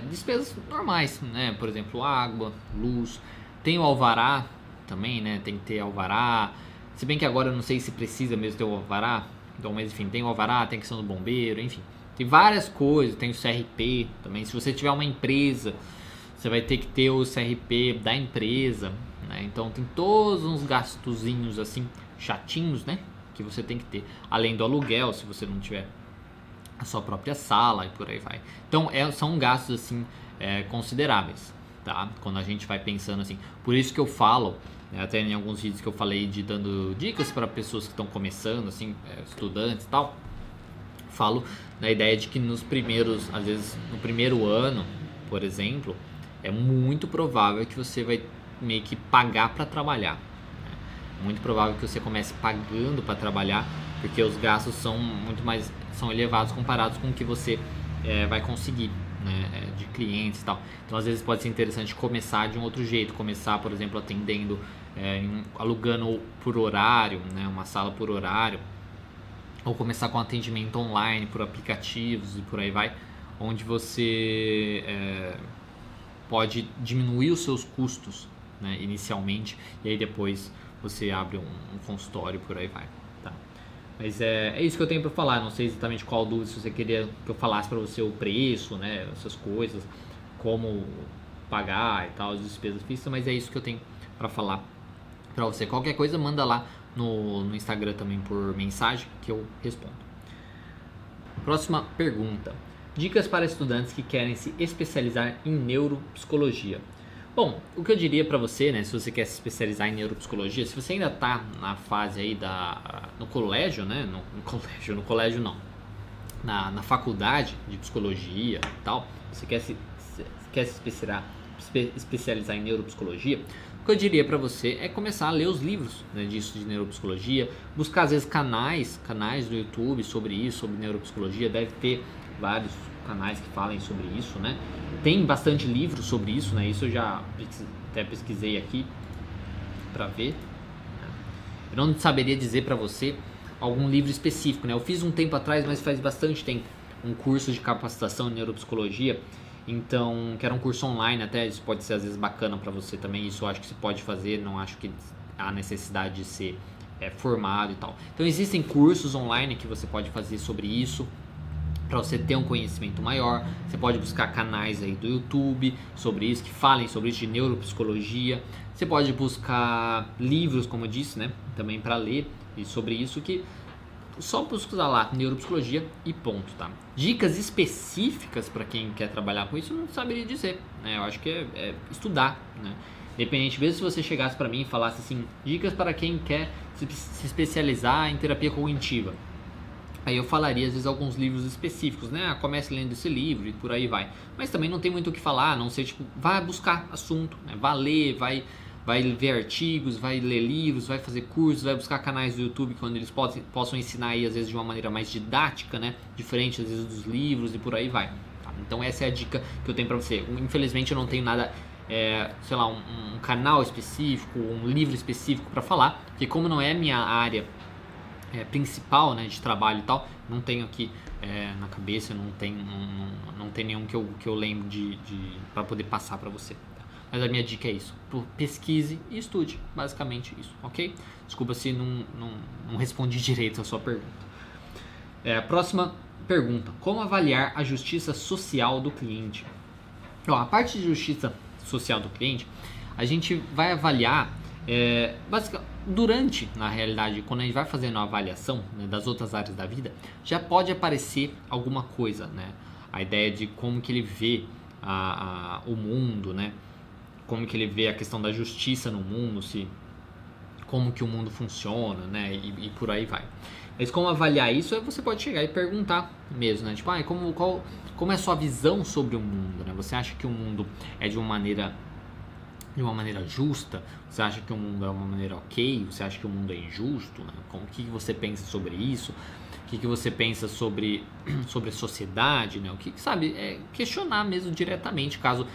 despesas normais, né? Por exemplo, água, luz, tem o alvará também, né? Tem que ter alvará, se bem que agora eu não sei se precisa mesmo ter o alvará, então, mas enfim, tem o alvará, tem a questão do bombeiro, enfim, tem várias coisas, tem o CRP também. Se você tiver uma empresa, você vai ter que ter o CRP da empresa, né? Então tem todos uns gastozinhos assim, chatinhos, né, que você tem que ter, além do aluguel, se você não tiver a sua própria sala e por aí vai. Então são gastos assim consideráveis, tá? Quando a gente vai pensando assim, por isso que eu falo, até em alguns vídeos que eu falei de dando dicas para pessoas que estão começando, assim, estudantes e tal, falo na ideia de que nos primeiros, às vezes no primeiro ano, por exemplo, é muito provável que você vai meio que pagar para trabalhar, né? Muito provável que você comece pagando para trabalhar, porque os gastos são elevados comparados com o que você vai conseguir, né, de clientes e tal. Então às vezes pode ser interessante começar de um outro jeito, começar, por exemplo, atendendo, alugando por horário, né, uma sala por horário, ou começar com atendimento online por aplicativos e por aí vai, onde você pode diminuir os seus custos, né, inicialmente, e aí depois você abre um consultório, por aí vai, tá? Mas é isso que eu tenho para falar. Não sei exatamente qual dúvida, se você queria que eu falasse para você o preço, né, essas coisas, como pagar e tal, as despesas fixas, mas é isso que eu tenho para falar para você. Qualquer coisa, manda lá no Instagram também por mensagem que eu respondo. Próxima pergunta. Dicas para estudantes que querem se especializar em neuropsicologia. Bom, o que eu diria pra você, né, se você quer se especializar em neuropsicologia, se você ainda tá na fase aí no colégio, né, no colégio não, na faculdade de psicologia e tal, você quer se especializar em neuropsicologia, o que eu diria pra você é começar a ler os livros, né, disso de neuropsicologia, buscar às vezes canais do YouTube sobre isso, sobre neuropsicologia, deve ter vários canais que falem sobre isso, né? Tem bastante livro sobre isso, né? Isso eu já até pesquisei aqui pra ver. Eu não saberia dizer pra você algum livro específico, né? Eu fiz um tempo atrás, mas faz bastante tempo, um curso de capacitação em neuropsicologia, então, que era um curso online até, isso pode ser às vezes bacana pra você também, isso eu acho que você pode fazer, não acho que há necessidade de ser formado e tal. Então existem cursos online que você pode fazer sobre isso, para você ter um conhecimento maior. Você pode buscar canais aí do YouTube sobre isso, que falem sobre isso de neuropsicologia. Você pode buscar livros, como eu disse, né, também para ler e sobre isso, que só buscar lá neuropsicologia e ponto, tá? Dicas específicas para quem quer trabalhar com isso, eu não saberia dizer, né? Eu acho que é estudar, né? Independente, mesmo se você chegasse para mim e falasse assim, dicas para quem quer se especializar em terapia cognitiva, aí eu falaria às vezes alguns livros específicos, né? Comece lendo esse livro e por aí vai. Mas também não tem muito o que falar, a não ser tipo, vai buscar assunto, né? Vai ler, vai ver artigos, vai ler livros, vai fazer cursos, vai buscar canais do YouTube quando eles possam ensinar aí às vezes de uma maneira mais didática, né? Diferente às vezes dos livros e por aí vai. Tá? Então essa é a dica que eu tenho pra você. Infelizmente eu não tenho nada, sei lá, um canal específico, um livro específico pra falar, porque como não é minha área principal, né, de trabalho e tal, não tenho aqui na cabeça, não tem nenhum que eu lembro para poder passar para você, tá? Mas a minha dica é isso, pesquise e estude, basicamente isso, ok? Desculpa se não respondi direito a sua pergunta. Próxima pergunta, como avaliar a justiça social do cliente? Bom, a parte de justiça social do cliente, a gente vai avaliar durante, na realidade, quando a gente vai fazendo a avaliação, né, das outras áreas da vida, já pode aparecer alguma coisa, né? A ideia de como que ele vê o mundo, né? Como que ele vê a questão da justiça no mundo, como que o mundo funciona, né? E por aí vai. Mas como avaliar isso, você pode chegar e perguntar mesmo, né? Tipo, como é a sua visão sobre o mundo, né? Você acha que o mundo é de uma maneira justa? Você acha que o mundo é uma maneira ok? Você acha que o mundo é injusto? Né? O que você pensa sobre isso? O que você pensa sobre a sociedade? Né? O que sabe? Questionar mesmo diretamente, caso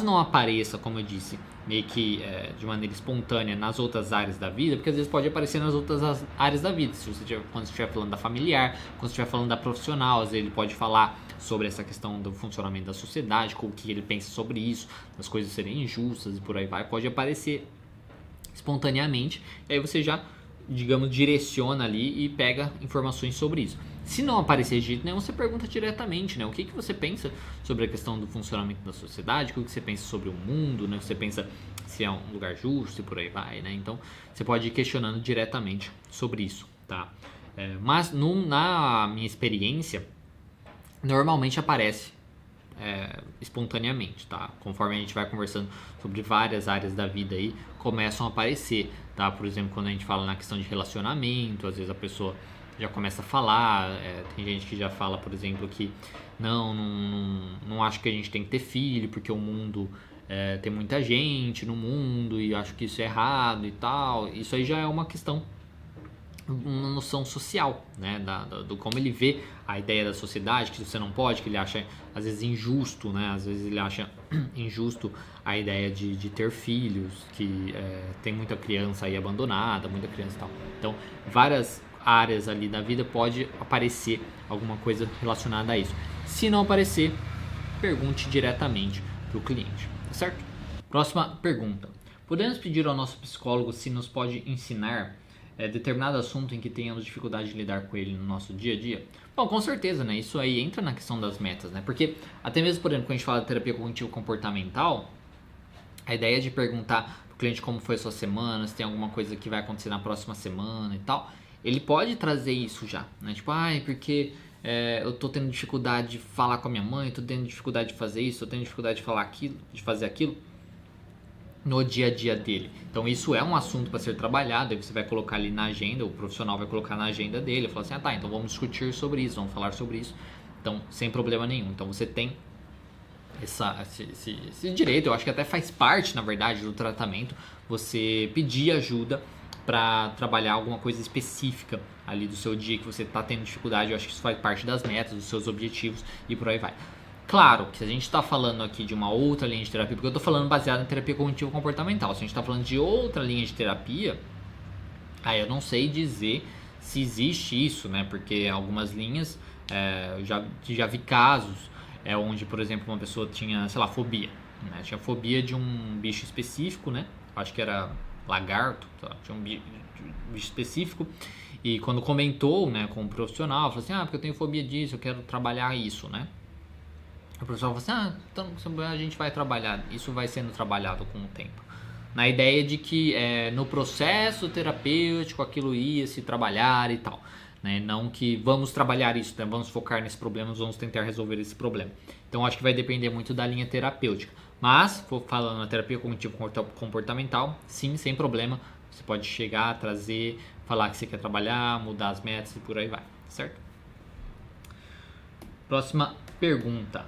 não apareça, como eu disse, meio que de maneira espontânea nas outras áreas da vida, porque às vezes pode aparecer nas outras áreas da vida. Quando você estiver falando da familiar, quando você estiver falando da profissional, às vezes ele pode falar sobre essa questão do funcionamento da sociedade, com o que ele pensa sobre isso, das coisas serem injustas e por aí vai, pode aparecer espontaneamente, e aí você já, digamos, direciona ali e pega informações sobre isso. Se não aparecer de jeito nenhum, você pergunta diretamente, né? O que você pensa sobre a questão do funcionamento da sociedade, o que você pensa sobre o mundo, né? Você pensa se é um lugar justo e por aí vai, né? Então, você pode ir questionando diretamente sobre isso, tá? Mas na minha experiência, normalmente aparece espontaneamente, tá? Conforme a gente vai conversando sobre várias áreas da vida aí, começam a aparecer, tá? Por exemplo, quando a gente fala na questão de relacionamento, às vezes a pessoa já começa a falar, tem gente que já fala, por exemplo, que não acho que a gente tem que ter filho, porque o mundo tem muita gente no mundo e acho que isso é errado e tal. Isso aí já é uma questão, uma noção social, né, do como ele vê a ideia da sociedade, que você não pode, que ele acha às vezes injusto, né, às vezes ele acha injusto a ideia de ter filhos, que tem muita criança aí abandonada, muita criança e tal. Então, várias áreas ali da vida pode aparecer alguma coisa relacionada a isso. Se não aparecer, pergunte diretamente para o cliente, tá certo? Próxima pergunta. Podemos pedir ao nosso psicólogo se nos pode ensinar determinado assunto em que tenhamos dificuldade de lidar com ele no nosso dia a dia? Bom, com certeza, né? Isso aí entra na questão das metas, né? Porque até mesmo, por exemplo, quando a gente fala de terapia cognitivo-comportamental, a ideia de perguntar pro cliente como foi a sua semana, se tem alguma coisa que vai acontecer na próxima semana e tal, ele pode trazer isso já, né? Tipo, porque eu tô tendo dificuldade de falar com a minha mãe, tô tendo dificuldade de fazer isso, tô tendo dificuldade de fazer aquilo. no dia a dia dele. Então isso é um assunto para ser trabalhado, aí você vai colocar ali na agenda, o profissional vai colocar na agenda dele, falar assim, então vamos discutir sobre isso, vamos falar sobre isso, então sem problema nenhum. Então você tem esse direito, eu acho que até faz parte, na verdade, do tratamento, você pedir ajuda para trabalhar alguma coisa específica ali do seu dia que você está tendo dificuldade. Eu acho que isso faz parte das metas, dos seus objetivos e por aí vai. Claro que se a gente está falando aqui de uma outra linha de terapia, porque eu estou falando baseado em terapia cognitivo-comportamental, se a gente está falando de outra linha de terapia, aí eu não sei dizer se existe isso, né? Porque algumas linhas, eu já vi casos onde, por exemplo, uma pessoa tinha, sei lá, fobia, né? Tinha fobia de um bicho específico, né? Acho que era lagarto, tinha um bicho específico, e quando comentou, né, com o profissional, falou assim, porque eu tenho fobia disso, eu quero trabalhar isso, né? O profissional falou assim, então a gente vai trabalhar, isso vai sendo trabalhado com o tempo. Na ideia de que no processo terapêutico aquilo ia se trabalhar e tal, né? Não que vamos trabalhar isso, né? Vamos focar nesse problema, vamos tentar resolver esse problema. Então acho que vai depender muito da linha terapêutica. Mas, falando na terapia cognitivo-comportamental, sim, sem problema, você pode chegar, trazer, falar que você quer trabalhar, mudar as metas e por aí vai, certo? Próxima pergunta.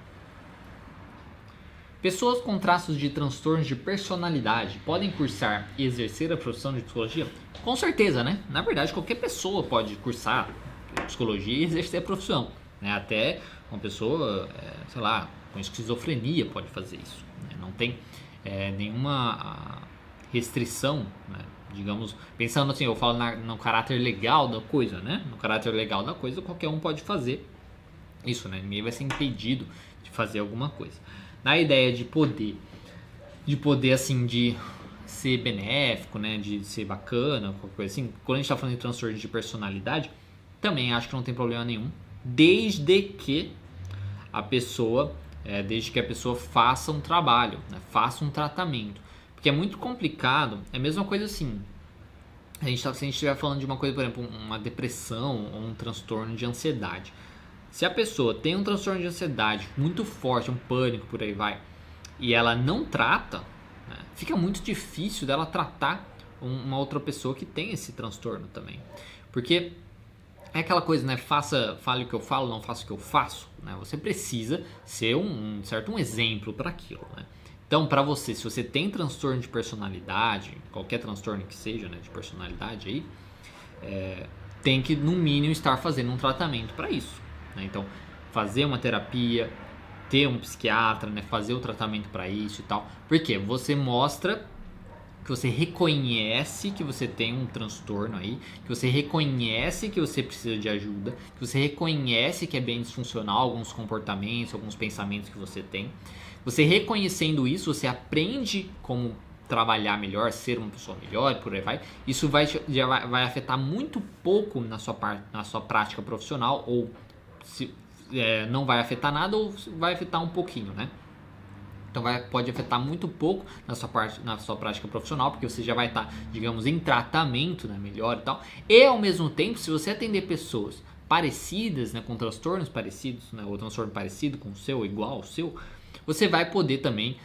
Pessoas com traços de transtornos de personalidade podem cursar e exercer a profissão de psicologia? Com certeza, né? Na verdade, qualquer pessoa pode cursar psicologia e exercer a profissão, né? Até uma pessoa, sei lá, com esquizofrenia pode fazer isso, né? Não tem nenhuma restrição, né? Digamos, pensando assim, eu falo no caráter legal da coisa, né? No caráter legal da coisa, qualquer um pode fazer isso, né? Ninguém vai ser impedido de fazer alguma coisa. Na ideia de poder assim, de ser benéfico, né, de ser bacana, qualquer coisa assim, quando a gente está falando de transtorno de personalidade, também acho que não tem problema nenhum, desde que a pessoa faça um trabalho, né, faça um tratamento, porque é muito complicado, é a mesma coisa assim, se a gente estiver falando de uma coisa, por exemplo, uma depressão ou um transtorno de ansiedade. Se a pessoa tem um transtorno de ansiedade muito forte, um pânico, por aí vai, e ela não trata, né, fica muito difícil dela tratar uma outra pessoa que tem esse transtorno também. Porque é aquela coisa, né? Fale o que eu falo, não faça o que eu faço. Né? Você precisa ser um exemplo para aquilo. Né? Então, para você, se você tem transtorno de personalidade, qualquer transtorno que seja, né, de personalidade aí, tem que, no mínimo, estar fazendo um tratamento para isso. Então, fazer uma terapia, ter um psiquiatra, né, fazer o tratamento para isso e tal. Porque você mostra que você reconhece que você tem um transtorno aí, que você reconhece que você precisa de ajuda, que você reconhece que é bem disfuncional alguns comportamentos, alguns pensamentos que você tem. Você reconhecendo isso, você aprende como trabalhar melhor, ser uma pessoa melhor e por aí vai. Isso já vai afetar muito pouco na sua prática profissional, ou não vai afetar nada, ou vai afetar um pouquinho, né? Então pode afetar muito pouco na sua prática profissional, porque você já vai estar, digamos, em tratamento, né, melhor e tal. E ao mesmo tempo, se você atender pessoas parecidas, né, com transtornos parecidos, né, ou transtorno parecido com o seu, igual ao seu, você vai poder também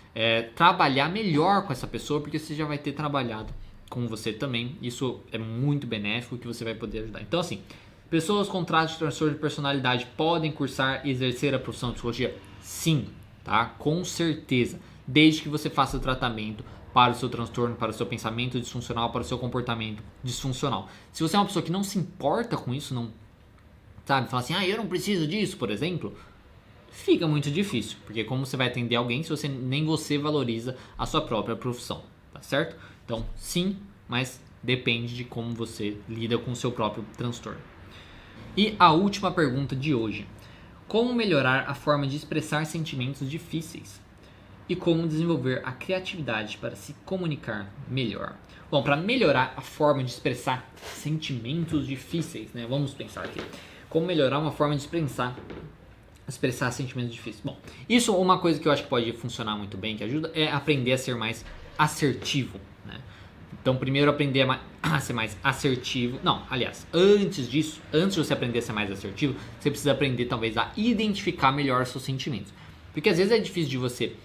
trabalhar melhor com essa pessoa, porque você já vai ter trabalhado com você também. Isso é muito benéfico, que você vai poder ajudar. Então, assim, pessoas com traços de transtorno de personalidade podem cursar e exercer a profissão de psicologia? Sim, tá? Com certeza. Desde que você faça o tratamento para o seu transtorno, para o seu pensamento disfuncional, para o seu comportamento disfuncional. Se você é uma pessoa que não se importa com isso, não sabe, fala assim, eu não preciso disso, por exemplo, fica muito difícil, porque como você vai atender alguém se nem você valoriza a sua própria profissão, tá certo? Então, sim, mas depende de como você lida com o seu próprio transtorno. E a última pergunta de hoje: como melhorar a forma de expressar sentimentos difíceis? E como desenvolver a criatividade para se comunicar melhor? Bom, para melhorar a forma de expressar sentimentos difíceis, né? Vamos pensar aqui. Como melhorar uma forma de expressar sentimentos difíceis? Bom, isso é uma coisa que eu acho que pode funcionar muito bem, que ajuda, é aprender a ser mais assertivo, né? Então, primeiro aprender a ser mais assertivo. Não, aliás, antes de você aprender a ser mais assertivo, você precisa aprender talvez a identificar melhor seus sentimentos. Porque às vezes é difícil de você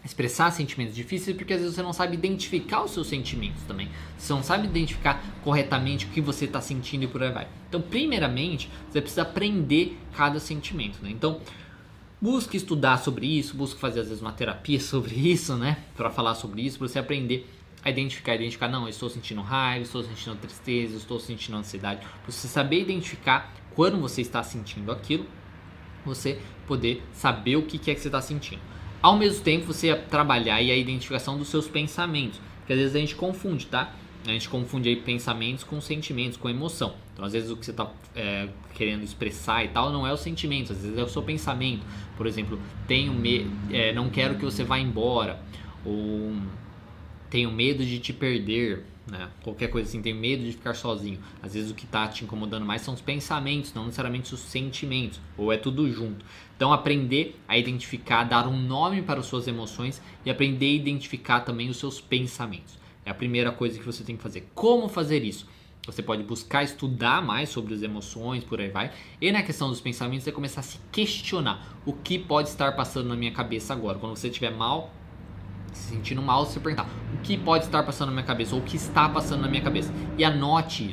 expressar sentimentos difíceis porque às vezes você não sabe identificar os seus sentimentos também. Você não sabe identificar corretamente o que você está sentindo e por aí vai. Então, primeiramente, você precisa aprender cada sentimento, né? Então, busque estudar sobre isso, busque fazer às vezes uma terapia sobre isso, né? Para falar sobre isso, para você aprender a identificar, não, eu estou sentindo raiva, estou sentindo tristeza, estou sentindo ansiedade. Para você saber identificar quando você está sentindo aquilo, você poder saber o que é que você está sentindo. Ao mesmo tempo, você trabalhar aí a identificação dos seus pensamentos, porque às vezes a gente confunde, tá? A gente confunde aí pensamentos com sentimentos, com emoção. Então, às vezes o que você está querendo expressar e tal não é o sentimento, às vezes é o seu pensamento. Por exemplo, não quero que você vá embora, ou tenho medo de te perder, né? Qualquer coisa assim, tenho medo de ficar sozinho. Às vezes o que está te incomodando mais são os pensamentos, não necessariamente os sentimentos, ou é tudo junto. Então, aprender a identificar, dar um nome para as suas emoções e aprender a identificar também os seus pensamentos. É a primeira coisa que você tem que fazer. Como fazer isso? Você pode buscar estudar mais sobre as emoções, por aí vai. E na questão dos pensamentos, você começar a se questionar. O que pode estar passando na minha cabeça agora? Quando você estiver mal, se sentindo mal, você perguntar o que pode estar passando na minha cabeça, ou o que está passando na minha cabeça, e anote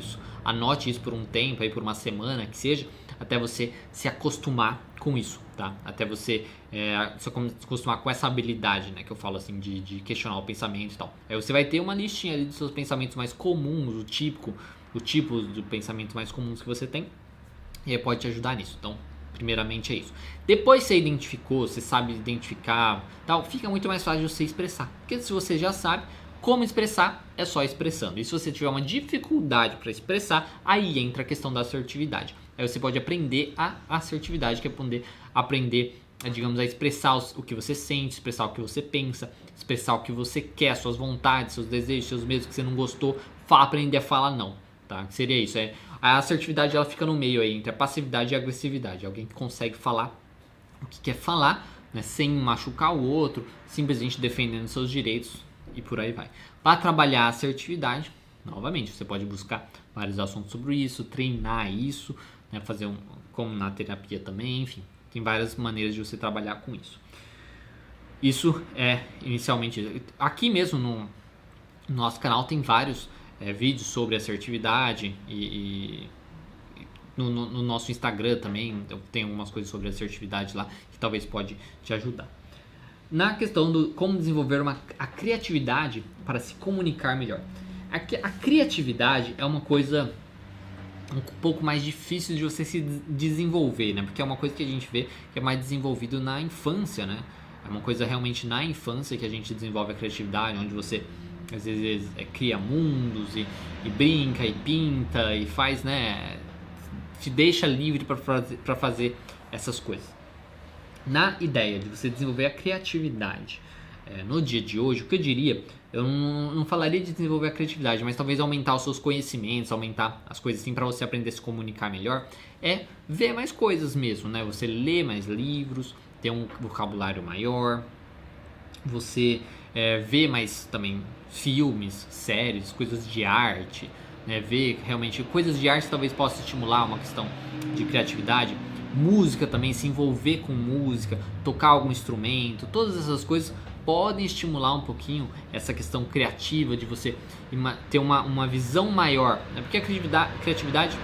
isso por um tempo, aí por uma semana que seja, até você se acostumar com isso, tá? Até você se acostumar com essa habilidade, né, que eu falo assim, de questionar o pensamento e tal. Aí você vai ter uma listinha ali dos seus pensamentos mais comuns, o tipo de pensamentos mais comuns que você tem, e aí pode te ajudar nisso. Então, primeiramente é isso. Depois você identificou, você sabe identificar, tal, fica muito mais fácil de você expressar. Porque se você já sabe como expressar, é só expressando. E se você tiver uma dificuldade para expressar, aí entra a questão da assertividade. Aí você pode aprender a assertividade, que é aprender, digamos, a expressar o que você sente, expressar o que você pensa, expressar o que você quer, suas vontades, seus desejos, seus medos que você não gostou, aprender a falar não. Tá? Seria isso, a assertividade ela fica no meio aí, entre a passividade e a agressividade. Alguém que consegue falar o que quer falar, né, sem machucar o outro, simplesmente defendendo seus direitos e por aí vai. Para trabalhar a assertividade, novamente, você pode buscar vários assuntos sobre isso, treinar isso, né, fazer como na terapia também, enfim. Tem várias maneiras de você trabalhar com isso. Isso é inicialmente... Aqui mesmo no nosso canal tem vários vídeos sobre assertividade e no nosso Instagram também tem algumas coisas sobre assertividade lá que talvez pode te ajudar. Na questão do como desenvolver a criatividade para se comunicar melhor. A criatividade é uma coisa um pouco mais difícil de você se desenvolver, né? Porque é uma coisa que a gente vê que é mais desenvolvido na infância, né? É uma coisa realmente na infância que a gente desenvolve a criatividade, onde você às vezes cria mundos e brinca e pinta e faz, né? Te deixa livre para fazer essas coisas. Na ideia de você desenvolver a criatividade no dia de hoje, o que eu diria, eu não falaria de desenvolver a criatividade, mas talvez aumentar os seus conhecimentos, aumentar as coisas assim para você aprender a se comunicar melhor, é ver mais coisas mesmo, né? Você lê mais livros, ter um vocabulário maior, você ver mais também filmes, séries, coisas de arte, né? Ver realmente coisas de arte talvez possa estimular uma questão de criatividade. Música também, se envolver com música, tocar algum instrumento, todas essas coisas podem estimular um pouquinho essa questão criativa de você ter uma visão maior, né? Porque a criatividade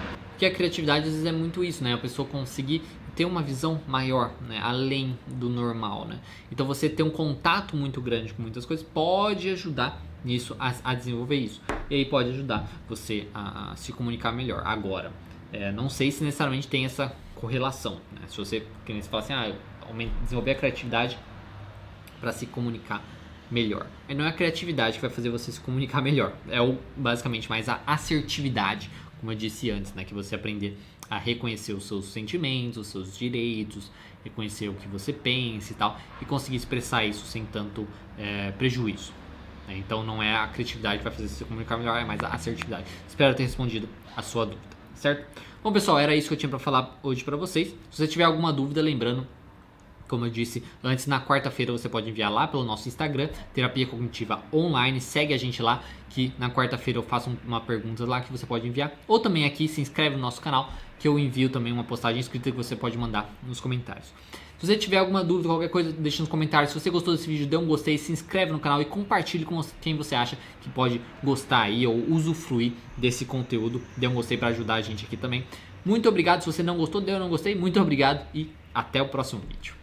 às vezes é muito isso, né? A pessoa conseguir ter uma visão maior, né? Além do normal, né? Então você ter um contato muito grande com muitas coisas pode ajudar nisso, a desenvolver isso. E aí pode ajudar você a se comunicar melhor. Agora, não sei se necessariamente tem essa correlação, né? Se você fala assim, desenvolver a criatividade para se comunicar melhor. Não é a criatividade que vai fazer você se comunicar melhor, basicamente mais a assertividade, como eu disse antes, né? Que você aprender a reconhecer os seus sentimentos, os seus direitos, reconhecer o que você pensa e tal, e conseguir expressar isso sem tanto prejuízo. Então não é a criatividade que vai fazer você se comunicar melhor, é mais a assertividade. Espero ter respondido a sua dúvida, certo? Bom, pessoal, era isso que eu tinha para falar hoje para vocês. Se você tiver alguma dúvida, lembrando, como eu disse antes, na quarta-feira você pode enviar lá pelo nosso Instagram, Terapia Cognitiva Online. Segue a gente lá, que na quarta-feira eu faço uma pergunta lá que você pode enviar. Ou também aqui, se inscreve no nosso canal, que eu envio também uma postagem escrita que você pode mandar nos comentários. Se você tiver alguma dúvida, qualquer coisa, deixa nos comentários. Se você gostou desse vídeo, dê um gostei, se inscreve no canal e compartilhe com quem você acha que pode gostar aí ou usufruir desse conteúdo. Dê um gostei para ajudar a gente aqui também. Muito obrigado. Se você não gostou, dê um não gostei. Muito obrigado e até o próximo vídeo.